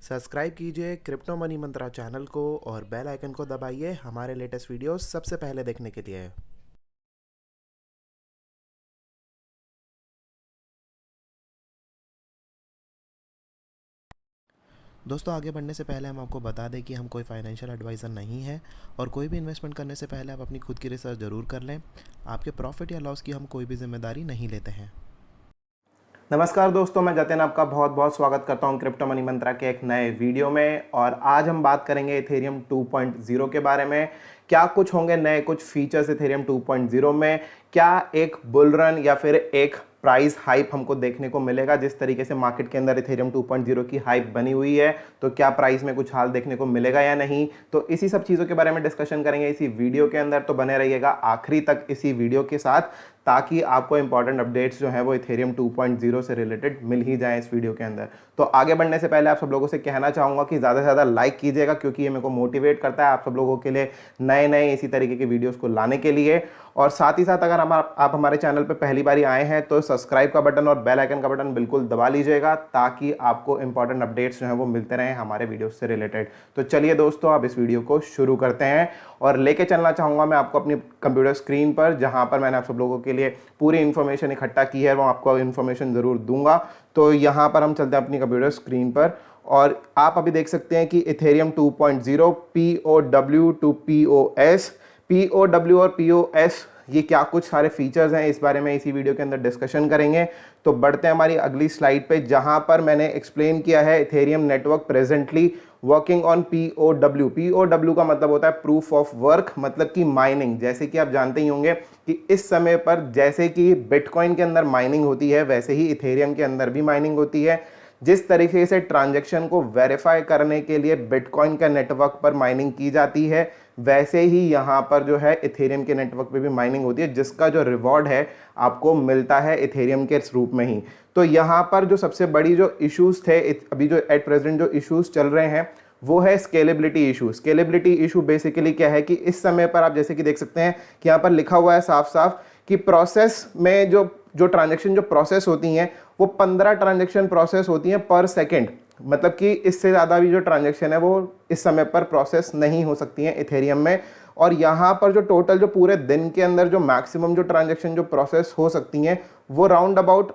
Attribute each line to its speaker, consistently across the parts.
Speaker 1: Subscribe कीजिए crypto money मंत्रा channel को और बेल आइकन को दबाइए हमारे लेटेस्ट वीडियोस सबसे पहले देखने के लिए। दोस्तों, आगे बढ़ने से पहले हम आपको बता दें कि हम कोई फाइनेंशियल एडवाइज़र नहीं है और कोई भी इन्वेस्टमेंट करने से पहले आप अपनी खुद की रिसर्च ज़रूर कर लें। आपके प्रॉफिट या लॉस की हम कोई भी जिम्मेदारी नहीं लेते हैं।
Speaker 2: नमस्कार दोस्तों, मैं जतिन आपका बहुत बहुत स्वागत करता हूं क्रिप्टो मनी मंत्रा के एक नए वीडियो में। और आज हम बात करेंगे इथेरियम 2.0 के बारे में। क्या कुछ होंगे नए कुछ फीचर्स इथेरियम 2.0 में, क्या एक बुल रन या फिर एक प्राइस हाइप हमको देखने को मिलेगा। जिस तरीके से मार्केट के अंदर इथेरियम 2.0 की हाइप बनी हुई है, तो क्या प्राइस में कुछ हाल देखने को मिलेगा या नहीं, तो इसी सब चीज़ों के बारे में डिस्कशन करेंगे इसी वीडियो के अंदर। तो बने रहिएगा आखिरी तक इसी वीडियो के साथ, ताकि आपको इंपॉर्टेंट अपडेट्स जो है वो इथेरियम 2.0 से रिलेटेड मिल ही जाए इस वीडियो के अंदर। तो आगे बढ़ने से पहले आप सब लोगों से कहना चाहूँगा कि ज़्यादा से ज़्यादा लाइक कीजिएगा, क्योंकि ये मेरे को मोटिवेट करता है आप सब लोगों के लिए नए नए इसी तरीके के वीडियोस को लाने के लिए। और साथ ही साथ अगर आप हमारे चैनल पर पहली बार आए हैं तो सब्सक्राइब का बटन और बेल आइकन का बटन बिल्कुल दबा लीजिएगा, ताकि आपको इंपॉर्टेंट अपडेट्स जो है वो मिलते रहें हमारे वीडियोस से रिलेटेड। तो चलिए दोस्तों, अब इस वीडियो को शुरू करते हैं और लेके चलना चाहूँगा मैं आपको अपनी कंप्यूटर स्क्रीन पर, जहाँ पर मैंने आप सब लोगों के लिए पूरी इन्फॉर्मेशन इकट्ठा की है, वो आपको इन्फॉर्मेशन ज़रूर दूंगा। तो यहाँ पर हम चलते हैं अपनी कंप्यूटर स्क्रीन पर और आप अभी देख सकते हैं कि इथेरियम 2.0 POW टू POS और POS ये क्या कुछ सारे फीचर्स हैं, इस बारे में इसी वीडियो के अंदर डिस्कशन करेंगे। तो बढ़ते हैं हमारी अगली स्लाइड पे, जहां पर मैंने एक्सप्लेन किया है Ethereum network presently working on POW का मतलब होता है प्रूफ ऑफ वर्क, मतलब कि माइनिंग। जैसे कि आप जानते ही होंगे कि इस समय पर जैसे कि बिटकॉइन के अंदर माइनिंग होती है, वैसे ही इथेरियम के अंदर भी माइनिंग होती है। जिस तरीके से ट्रांजैक्शन को वेरीफाई करने के लिए बिटकॉइन के नेटवर्क पर माइनिंग की जाती है, वैसे ही यहाँ पर जो है इथेरियम के नेटवर्क पे भी माइनिंग होती है, जिसका जो रिवॉर्ड है आपको मिलता है इथेरियम के रूप में ही। तो यहाँ पर जो सबसे बड़ी जो इश्यूज थे अभी जो एट प्रेजेंट जो इश्यूज चल रहे हैं, वो है scalability issue. Scalability issue basically क्या है कि इस समय पर आप जैसे कि देख सकते हैं कि यहाँ पर लिखा हुआ है साफ साफ कि प्रोसेस में जो जो ट्रांजेक्शन जो प्रोसेस होती हैं, वो 15 ट्रांजेक्शन प्रोसेस होती हैं पर सेकेंड। मतलब कि इससे ज़्यादा भी जो ट्रांजेक्शन है वो इस समय पर प्रोसेस नहीं हो सकती हैं इथेरियम में। और यहाँ पर जो टोटल जो पूरे दिन के अंदर जो मैक्सिमम जो ट्रांजेक्शन जो प्रोसेस हो सकती हैं, वो round about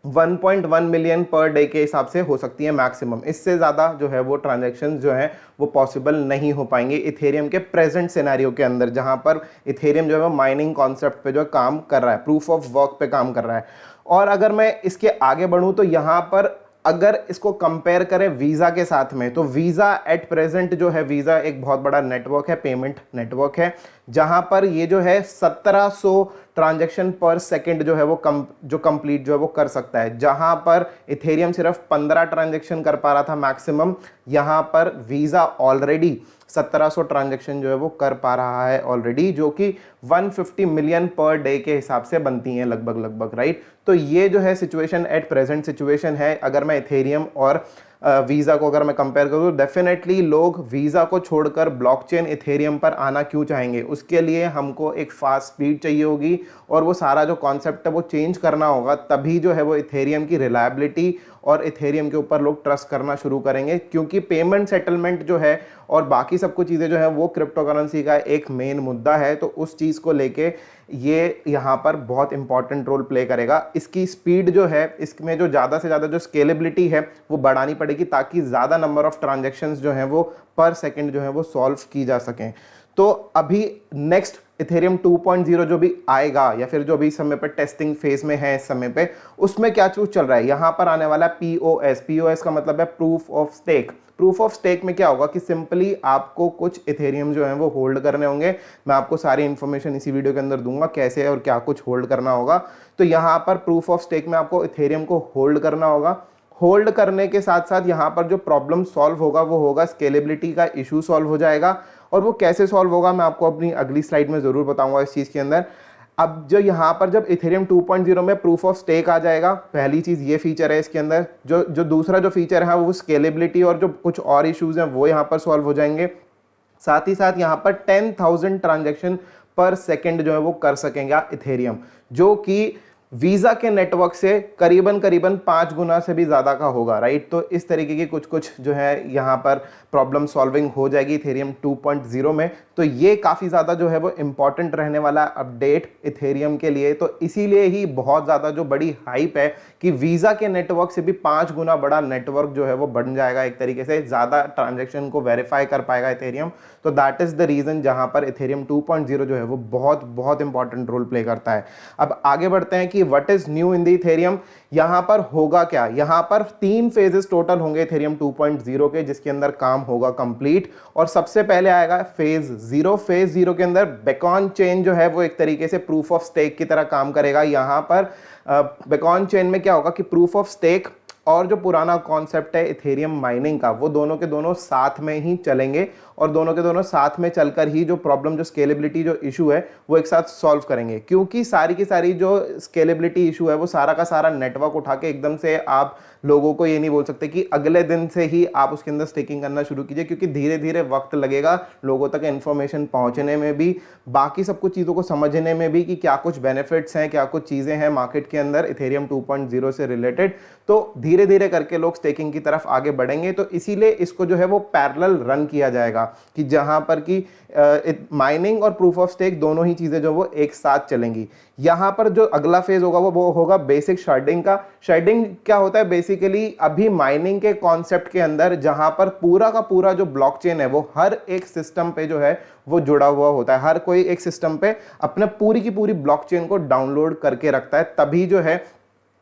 Speaker 2: 1.1 million per day के हिसाब से हो सकती है मैक्सिमम। इससे ज़्यादा जो है वो ट्रांजैक्शन जो है वो पॉसिबल नहीं हो पाएंगे इथेरियम के प्रेजेंट सिनेरियो के अंदर, जहां पर इथेरियम जो है वो माइनिंग कॉन्सेप्ट पे जो काम कर रहा है, प्रूफ ऑफ वर्क पे काम कर रहा है। और अगर मैं इसके आगे बढ़ूं तो यहाँ पर अगर इसको कंपेयर करें वीज़ा के साथ में, तो वीज़ा एट प्रेजेंट जो है, वीज़ा एक बहुत बड़ा नेटवर्क है, पेमेंट नेटवर्क है, जहां पर ये जो है 1700 ट्रांजैक्शन पर सेकंड जो है वो कंप्लीट जो है वो कर सकता है। जहां पर इथेरियम सिर्फ 15 ट्रांजैक्शन कर पा रहा था मैक्सिमम, यहां पर वीज़ा ऑलरेडी 1700 ट्रांजैक्शन जो है वो कर पा रहा है ऑलरेडी, जो कि 150 मिलियन पर डे के हिसाब से बनती हैं लगभग, राइट। तो ये जो है सिचुएशन एट प्रेजेंट सिचुएशन है। अगर मैं इथेरियम और वीज़ा को अगर मैं कंपेयर करूँ, तो डेफिनेटली लोग वीज़ा को छोड़कर ब्लॉकचेन इथेरियम पर आना क्यों चाहेंगे। उसके लिए हमको एक फास्ट स्पीड चाहिए होगी और वो सारा जो कॉन्सेप्ट है वो चेंज करना होगा, तभी जो है वो इथेरियम की रिलायबिलिटी और इथेरियम के ऊपर लोग ट्रस्ट करना शुरू करेंगे। क्योंकि पेमेंट सेटलमेंट जो है और बाकी सब कुछ चीज़ें जो है वो क्रिप्टो करेंसी का एक मेन मुद्दा है, तो उस चीज़ को लेके ये यहाँ पर बहुत इंपॉर्टेंट रोल प्ले करेगा। इसकी स्पीड जो है, इसमें जो ज़्यादा से ज़्यादा जो स्केलेबिलिटी है वो बढ़ानी पड़ेगी, ताकि ज़्यादा नंबर ऑफ ट्रांजेक्शन्स जो हैं वो पर सेकेंड जो है वो सॉल्व की जा सकें। तो अभी नेक्स्ट इथेरियम 2.0 जो भी आएगा, या फिर जो भी समय पर टेस्टिंग फेज में है इस समय पे, उसमें क्या चीज चल रहा है, यहाँ पर आने वाला POS का मतलब है proof of stake. Proof of stake में क्या होगा कि सिंपली आपको कुछ इथेरियम जो है वो होल्ड करने होंगे। मैं आपको सारी इंफॉर्मेशन इसी वीडियो के अंदर दूंगा कैसे और क्या कुछ होल्ड करना होगा। तो यहाँ पर प्रूफ ऑफ स्टेक में आपको इथेरियम को होल्ड करना होगा। होल्ड करने के साथ साथ यहाँ पर जो प्रॉब्लम सॉल्व होगा वो होगा स्केलेबिलिटी का इशू सॉल्व हो जाएगा। और वो कैसे सॉल्व होगा मैं आपको अपनी अगली स्लाइड में ज़रूर बताऊंगा इस चीज़ के अंदर। अब जो यहाँ पर जब इथेरियम 2.0 में प्रूफ ऑफ स्टेक आ जाएगा, पहली चीज़ ये फीचर है इसके अंदर। जो जो दूसरा जो फीचर है वो स्केलेबिलिटी और जो कुछ और इश्यूज हैं वो यहाँ पर सॉल्व हो जाएंगे। साथ ही साथ यहाँ पर 10,000 ट्रांजेक्शन पर सेकेंड जो है वो कर सकेंगे इथेरियम, जो कि वीज़ा के नेटवर्क से करीबन करीबन 5 गुना से भी ज़्यादा का होगा, राइट। तो इस तरीके की कुछ कुछ जो है यहाँ पर प्रॉब्लम सॉल्विंग हो जाएगी इथेरियम 2.0 में। तो ये काफ़ी ज़्यादा जो है वो इम्पॉर्टेंट रहने वाला अपडेट इथेरियम के लिए। तो इसीलिए ही बहुत ज़्यादा जो बड़ी हाइप है कि वीज़ा के नेटवर्क से भी 5 गुना बड़ा नेटवर्क जो है वो बन जाएगा, एक तरीके से ज़्यादा ट्रांजेक्शन को वेरीफाई कर पाएगा इथेरियम। तो दैट इज़ द रीज़न जहाँ पर इथेरियम 2.0 जो है वो बहुत बहुत इंपॉर्टेंट रोल प्ले करता है। अब आगे बढ़ते हैं कि what is new in the Ethereum. यहाँ पर होगा क्या, यहाँ पर 3 फेजेस टोटल होंगे इथेरियम 2.0 के, जिसके अंदर काम होगा कंप्लीट। और सबसे पहले आएगा फेज 0। फेज 0 के अंदर बेकॉन चेन जो है वो एक तरीके से प्रूफ ऑफ स्टेक की तरह काम करेगा। यहाँ पर बेकॉन चेन में क्या होगा कि प्रूफ ऑफ स्टेक और जो पुराना कॉन्सेप्ट है इथेरियम माइनिंग का, वो दोनों के दोनों साथ में ही चलेंगे और दोनों के दोनों साथ में चलकर ही जो प्रॉब्लम, जो स्केलेबिलिटी जो इशू है वो एक साथ सॉल्व करेंगे। क्योंकि सारी की सारी जो स्केलेबिलिटी इशू है वो सारा का सारा नेटवर्क उठा के एकदम से आप लोगों को ये नहीं बोल सकते कि अगले दिन से ही आप उसके अंदर स्टेकिंग करना शुरू कीजिए, क्योंकि धीरे धीरे वक्त लगेगा लोगों तक इन्फॉर्मेशन पहुंचने में भी, बाकी सब कुछ चीज़ों को समझने में भी कि क्या कुछ बेनिफिट्स हैं, क्या कुछ चीज़ें हैं मार्केट के अंदर इथेरियम 2.0 से रिलेटेड। तो धीरे धीरे करके लोग स्टेकिंग की तरफ आगे बढ़ेंगे। तो इसीलिए इसको जो है वो पैरेलल रन किया जाएगा कि जहां पर कि माइनिंग और प्रूफ ऑफ स्टेक दोनों ही चीजें जो वो एक साथ चलेंगी। यहां पर जो अगला फेज होगा वो होगा बेसिक शर्डिंग का। शर्डिंग क्या होता है बेसिकली, अभी माइनिंग के कॉन्सेप्ट के अंदर जहां पर पूरा का पूरा जो ब्लॉकचेन है वो हर एक सिस्टम पे जो है वो जुड़ा हुआ होता है, हर कोई एक सिस्टम पे अपने पूरी की पूरी ब्लॉकचेन को डाउनलोड करके रखता है, तभी जो है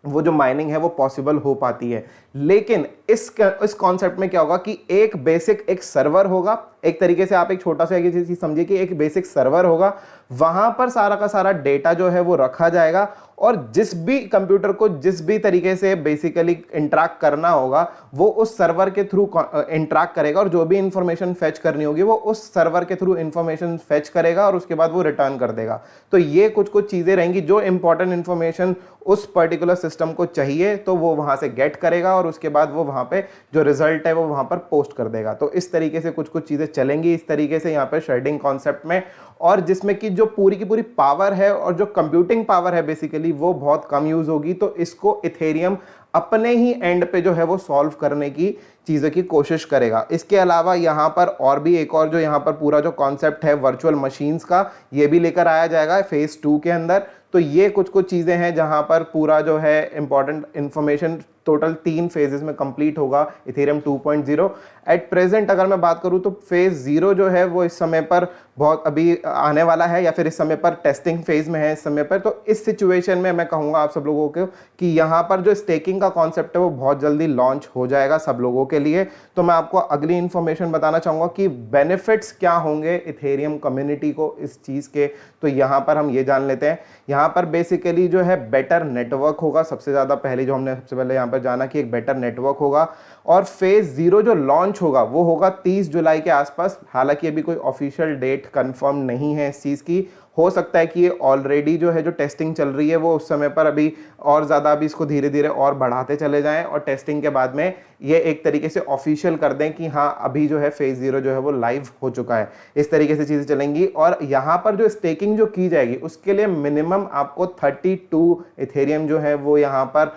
Speaker 2: वो जो माइनिंग है वो पॉसिबल हो पाती है। लेकिन इस कॉन्सेप्ट में क्या होगा कि एक बेसिक एक सर्वर होगा, एक तरीके से आप एक छोटा सा चीज समझिए कि एक बेसिक सर्वर होगा, वहां पर सारा का सारा डेटा जो है वो रखा जाएगा और जिस भी कंप्यूटर को जिस भी तरीके से बेसिकली इंटरैक्ट करना होगा वो उस सर्वर के थ्रू इंटरैक्ट करेगा और जो भी इंफॉर्मेशन फेच करनी होगी वो उस सर्वर के थ्रू इंफॉर्मेशन फेच करेगा और उसके बाद वो रिटर्न कर देगा। तो ये कुछ कुछ चीजें रहेंगी, जो इंपॉर्टेंट इंफॉर्मेशन उस पर्टिकुलर सिस्टम को चाहिए तो वो वहां से गेट करेगा और उसके बाद वो वहां पे जो रिजल्ट है वो वहां पर पोस्ट कर देगा। तो इस तरीके से कुछ कुछ चीजें चलेंगी इस तरीके से यहाँ पे शेडिंग कॉन्सेप्ट में, और जिसमें कि जो पूरी की पूरी पावर है और जो कंप्यूटिंग पावर है बेसिकली वो बहुत कम यूज होगी। तो इसको इथेरियम अपने ही एंड पे जो है वो सॉल्व करने की चीज़ों की कोशिश करेगा। इसके अलावा यहाँ पर और भी एक और जो यहाँ पर पूरा जो कॉन्सेप्ट है वर्चुअल मशीन्स का, ये भी लेकर आया जाएगा फेज 2 के अंदर। तो ये कुछ कुछ चीज़ें हैं जहाँ पर पूरा जो है इंपॉर्टेंट इंफॉर्मेशन टोटल 3 फेजेस में कंप्लीट होगा इथेरियम 2.0। एट प्रेजेंट अगर मैं बात करूँ तो फेज 0 जो है वो इस समय पर बहुत अभी आने वाला है या फिर इस समय पर टेस्टिंग फेज में है इस समय पर। तो इस सिचुएशन में मैं कहूँगा आप सब लोगों को कि यहाँ पर जो स्टेकिंग का कॉन्सेप्ट है वो बहुत जल्दी लॉन्च हो जाएगा सब लोगों के लिए। तो मैं आपको अगली इन्फॉर्मेशन बताना चाहूँगा कि बेनिफिट्स क्या होंगे इथेरियम कम्युनिटी को इस चीज़ के। तो यहाँ पर हम ये जान लेते हैं, यहाँ पर बेसिकली जो है बेटर नेटवर्क होगा। सबसे ज़्यादा पहले जो हमने सबसे पहले यहाँ पर जाना कि एक बेटर नेटवर्क होगा। और फेज 0 जो लॉन्च होगा वो होगा 30 जुलाई के आसपास। हालांकि अभी कोई ऑफिशियल डेट कंफर्म नहीं है इस चीज़ की, हो सकता है कि ये ऑलरेडी जो है जो टेस्टिंग चल रही है वो उस समय पर अभी और ज़्यादा अभी इसको धीरे धीरे और बढ़ाते चले जाएं और टेस्टिंग के बाद में ये एक तरीके से ऑफिशियल कर दें कि हाँ अभी जो है फेज 0 जो है वो लाइव हो चुका है। इस तरीके से चीज़ें चलेंगी। और यहाँ पर जो स्टेकिंग जो की जाएगी उसके लिए मिनिमम आपको 32 इथेरियम जो है वो यहाँ पर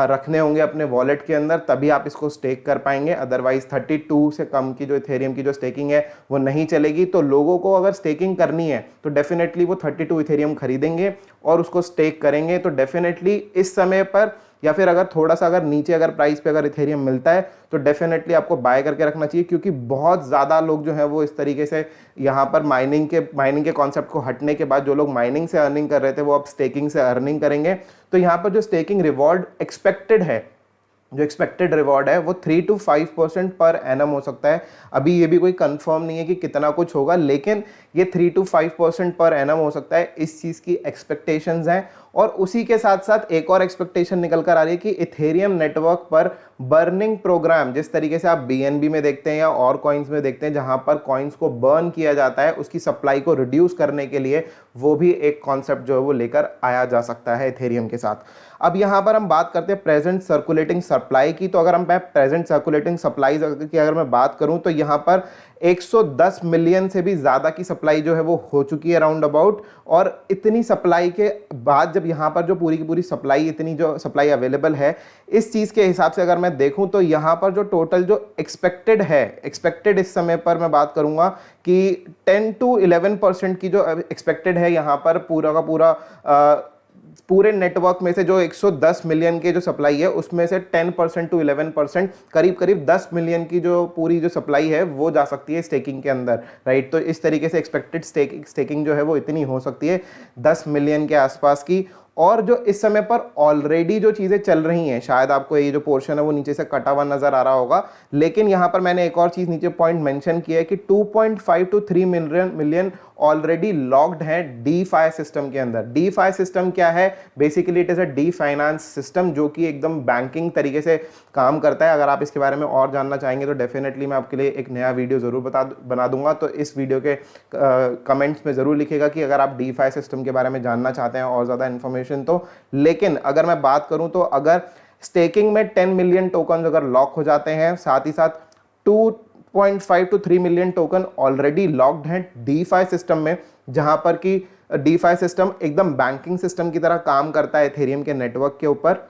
Speaker 2: रखने होंगे अपने वॉलेट के अंदर, तभी आप इसको स्टेक कर पाएंगे। अदरवाइज 32 से कम की जो इथेरियम की जो स्टेकिंग है वो नहीं चलेगी। तो लोगों को अगर स्टेकिंग करनी है तो डेफिनेटली वो 32 इथेरियम खरीदेंगे और उसको स्टेक करेंगे। तो डेफिनेटली इस समय पर या फिर अगर थोड़ा सा अगर नीचे अगर प्राइस पे अगर इथेरियम मिलता है तो डेफिनेटली आपको बाय करके रखना चाहिए, क्योंकि बहुत ज़्यादा लोग जो है वो इस तरीके से यहाँ पर माइनिंग के कॉन्सेप्ट को हटने के बाद जो लोग माइनिंग से अर्निंग कर रहे थे वो अब स्टेकिंग से अर्निंग करेंगे। तो यहाँ पर जो स्टेकिंग रिवॉर्ड एक्सपेक्टेड है, जो एक्सपेक्टेड रिवॉर्ड है वो 3 to 5% पर एनम हो सकता है। अभी ये भी कोई कंफर्म नहीं है कि कितना कुछ होगा, लेकिन ये 3 to 5% पर एनम हो सकता है, इस चीज़ की एक्सपेक्टेशंस हैं। और उसी के साथ साथ एक और एक्सपेक्टेशन निकल कर आ रही है कि इथेरियम नेटवर्क पर बर्निंग प्रोग्राम, जिस तरीके से आप BNB में देखते हैं या और कॉइन्स में देखते हैं जहां पर कॉइन्स को बर्न किया जाता है, उसकी सप्लाई को रिड्यूस करने के लिए वो भी एक कॉन्सेप्ट जो है वो लेकर आया जा सकता है इथेरियम के साथ। अब यहाँ पर हम बात करते हैं प्रेजेंट सर्कुलेटिंग सप्लाई की। तो अगर हम प्रेजेंट सर्कुलेटिंग सप्लाई की अगर मैं बात करूँ तो यहाँ पर 110 मिलियन से भी ज़्यादा की सप्लाई जो है वो हो चुकी है राउंड अबाउट। और इतनी सप्लाई के बाद जब यहाँ पर जो पूरी की पूरी सप्लाई, इतनी जो सप्लाई अवेलेबल है, इस चीज़ के हिसाब से अगर मैं देखूँ तो यहाँ पर जो टोटल जो एक्सपेक्टेड इस समय पर मैं बात करूँगा कि 10 to 11% की जो एक्सपेक्टेड है यहाँ पर पूरा का पूरा पूरे नेटवर्क में से जो 110 मिलियन के जो सप्लाई है उसमें से 10% to 11%, करीब करीब 10 मिलियन की जो पूरी जो सप्लाई है वो जा सकती है स्टेकिंग के अंदर, राइट। तो इस तरीके से एक्सपेक्टेड स्टेकिंग जो है वो इतनी हो सकती है 10 मिलियन के आसपास की। और जो इस समय पर ऑलरेडी जो चीज़ें चल रही हैं, शायद आपको ये जो पोर्शन है वो नीचे से कटा हुआ नजर आ रहा होगा, लेकिन यहाँ पर मैंने एक और चीज़ नीचे पॉइंट मेंशन किया है कि 2.5 to 3 मिलियन ऑलरेडी लॉक्ड है DeFi सिस्टम के अंदर। DeFi सिस्टम क्या है? Basically it is a D finance system जो कि एकदम बैंकिंग तरीके से काम करता है। अगर आप इसके बारे में और जानना चाहेंगे तो डेफिनेटली मैं आपके लिए एक नया वीडियो ज़रूर बना दूंगा, तो इस वीडियो के कमेंट्स में ज़रूर लिखिएगा कि अगर आप DeFi सिस्टम के बारे में जानना चाहते हैं और ज़्यादा इन्फॉर्मेशन तो। लेकिन अगर मैं बात करूँ तो अगर स्टेकिंग में 10 मिलियन टोकन अगर लॉक हो जाते हैं, साथ ही साथ 2.5 to 3 million token already locked हैं DeFi सिस्टम में, जहां पर कि DeFi सिस्टम एकदम बैंकिंग सिस्टम की तरह काम करता है इथेरियम के नेटवर्क के ऊपर।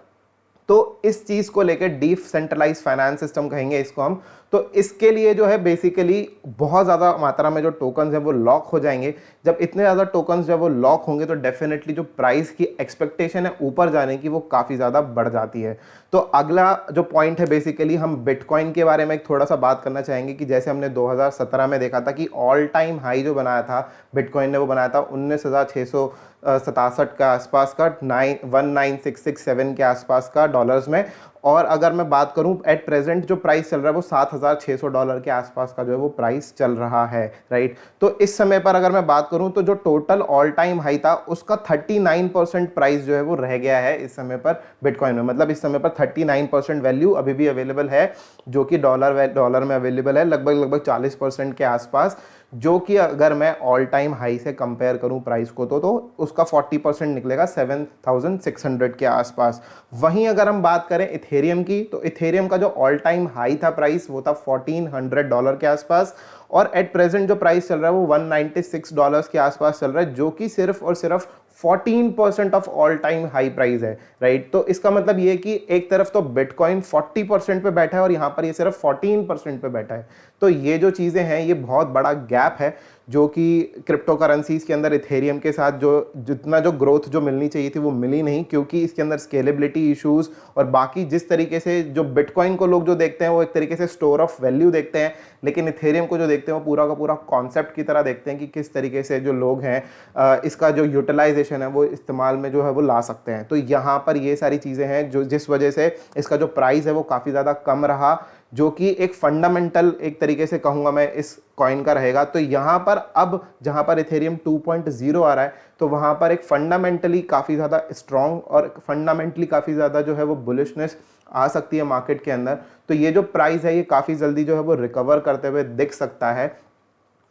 Speaker 2: तो इस चीज को लेकर डिसेंट्रलाइज्ड फाइनेंस सिस्टम कहेंगे इसको हम। तो इसके लिए जो है बेसिकली बहुत ज़्यादा मात्रा में जो टोकन्स है वो लॉक हो जाएंगे। जब इतने ज़्यादा टोकन्स जब वो लॉक होंगे तो डेफिनेटली जो प्राइस की एक्सपेक्टेशन है ऊपर जाने की वो काफ़ी ज़्यादा बढ़ जाती है। तो अगला जो पॉइंट है बेसिकली हम बिटकॉइन के बारे में थोड़ा सा बात करना चाहेंगे कि जैसे हमने 2017 में देखा था कि ऑल टाइम हाई जो बनाया था बिटकॉइन ने, वो बनाया था 19,667 के आसपास का, 19,667 के आसपास का डॉलर्स में। और अगर मैं बात करूं एट प्रेजेंट जो प्राइस चल रहा है वो $7,600 के आसपास का जो है वो प्राइस चल रहा है, राइट। तो इस समय पर अगर मैं बात करूं तो जो टोटल ऑल टाइम हाई था उसका 39% प्राइस जो है वो रह गया है इस समय पर बिटकॉइन में। मतलब इस समय पर 39% वैल्यू अभी भी अवेलेबल है, जो कि डॉलर में अवेलेबल है लगभग 40% के आसपास, जो कि अगर मैं ऑल टाइम हाई से कंपेयर करूं प्राइस को तो उसका 40% निकलेगा 7,600 के आसपास। वहीं अगर हम बात करें इथेरियम की तो इथेरियम का जो ऑल टाइम हाई था प्राइस वो था $1,400 के आसपास, और एट प्रेजेंट जो प्राइस चल रहा है वो $196 के आसपास चल रहा है, जो कि सिर्फ और सिर्फ 14% of all time high price है, राइट। तो इसका मतलब ये कि एक तरफ तो बिटकॉइन 40% पे बैठा है और यहाँ पर ये सिर्फ 14% पे बैठा है। तो ये जो चीज़ें हैं ये बहुत बड़ा गैप है जो कि क्रिप्टो करेंसीज के अंदर इथेरियम के साथ जो जितना जो ग्रोथ जो मिलनी चाहिए थी वो मिली नहीं, क्योंकि इसके अंदर स्केलेबिलिटी इश्यूज और बाकी जिस तरीके से जो बिटकॉइन को लोग जो देखते हैं वो एक तरीके से स्टोर ऑफ वैल्यू देखते हैं, लेकिन इथेरियम को जो देखते हैं वो पूरा का पूरा कॉन्सेप्ट की तरह देखते हैं कि किस तरीके से जो लोग हैं इसका जो यूटिलाइजेशन है वो इस्तेमाल में जो है वो ला सकते हैं। तो यहाँ पर ये सारी चीज़ें हैं जो जिस वजह से इसका जो प्राइस है वो काफ़ी ज़्यादा कम रहा, जो कि एक फंडामेंटल एक तरीके से कहूँगा मैं इस कॉइन का रहेगा। तो यहाँ पर अब जहाँ पर इथेरियम 2.0 आ रहा है तो वहाँ पर एक फंडामेंटली काफ़ी ज़्यादा स्ट्रॉन्ग और फंडामेंटली काफ़ी ज़्यादा जो है वो बुलिशनेस आ सकती है मार्केट के अंदर। तो ये जो प्राइस है ये काफ़ी जल्दी जो है वो रिकवर करते हुए दिख सकता है।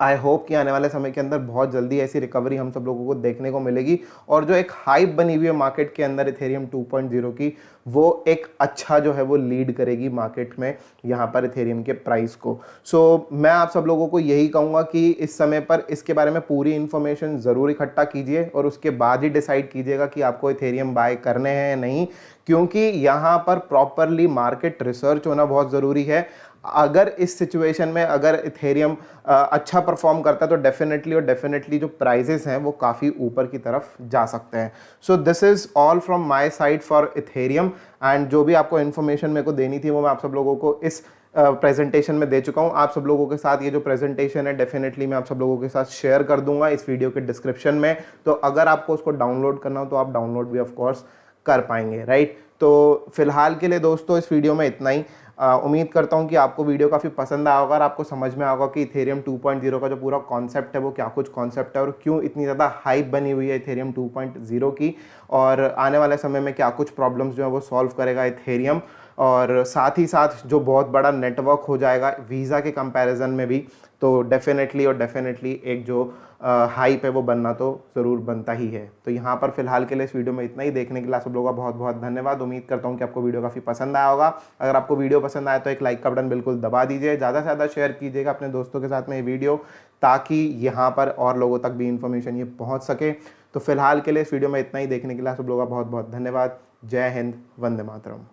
Speaker 2: आई होप कि आने वाले समय के अंदर बहुत जल्दी ऐसी रिकवरी हम सब लोगों को देखने को मिलेगी, और जो एक हाइप बनी हुई है मार्केट के अंदर इथेरियम 2.0 की वो एक अच्छा जो है वो लीड करेगी मार्केट में यहाँ पर इथेरियम के प्राइस को। सो मैं आप सब लोगों को यही कहूँगा कि इस समय पर इसके बारे में पूरी इन्फॉर्मेशन ज़रूर इकट्ठा कीजिए और उसके बाद ही डिसाइड कीजिएगा कि आपको इथेरियम बाय करने हैं या नहीं, क्योंकि यहाँ पर प्रॉपरली मार्केट रिसर्च होना बहुत ज़रूरी है। अगर इस सिचुएशन में अगर इथेरियम अच्छा परफॉर्म करता है तो डेफिनेटली जो प्राइजेस हैं वो काफ़ी ऊपर की तरफ जा सकते हैं। So this is all from my side for Ethereum, and जो भी आपको इन्फॉर्मेशन मेरे को देनी थी वो मैं आप सब लोगों को इस प्रेजेंटेशन में दे चुका हूँ। आप सब लोगों के साथ ये जो प्रेजेंटेशन है डेफिनेटली मैं आप सब लोगों के साथ शेयर कर दूंगा इस वीडियो के डिस्क्रिप्शन में। तो अगर आपको उसको डाउनलोड करना हो तो आप डाउनलोड भी ऑफकोर्स कर पाएंगे, राइट। तो फिलहाल के लिए दोस्तों इस वीडियो में इतना ही। उम्मीद करता हूं कि आपको वीडियो काफ़ी पसंद आया होगा और आपको समझ में आएगा कि इथेरियम 2.0 का जो पूरा कॉन्सेप्ट है वो क्या कुछ कॉन्सेप्ट है और क्यों इतनी ज़्यादा हाइप बनी हुई है इथेरियम 2.0 की, और आने वाले समय में क्या कुछ प्रॉब्लम्स जो है वो सॉल्व करेगा इथेरियम, और साथ ही साथ जो बहुत बड़ा नेटवर्क हो जाएगा वीज़ा के कंपैरिजन में भी। तो डेफिनेटली एक जो हाइप है वो बनना तो ज़रूर बनता ही है। तो यहाँ पर फिलहाल के लिए इस वीडियो में इतना ही। देखने के लिए आप सब लोगों का बहुत बहुत धन्यवाद। उम्मीद करता हूँ कि आपको वीडियो काफ़ी पसंद आया होगा। अगर आपको वीडियो पसंद आया तो एक लाइक का बटन बिल्कुल दबा दीजिए, ज़्यादा से ज़्यादा शेयर कीजिएगा अपने दोस्तों के साथ में ये वीडियो, ताकि यहाँ पर और लोगों तक भी इंफॉर्मेशन ये पहुँच सके। तो फिलहाल के लिए इस वीडियो में इतना ही। देखने के लिए आप सब लोगों का बहुत बहुत धन्यवाद। जय हिंद, वंदे मातरम।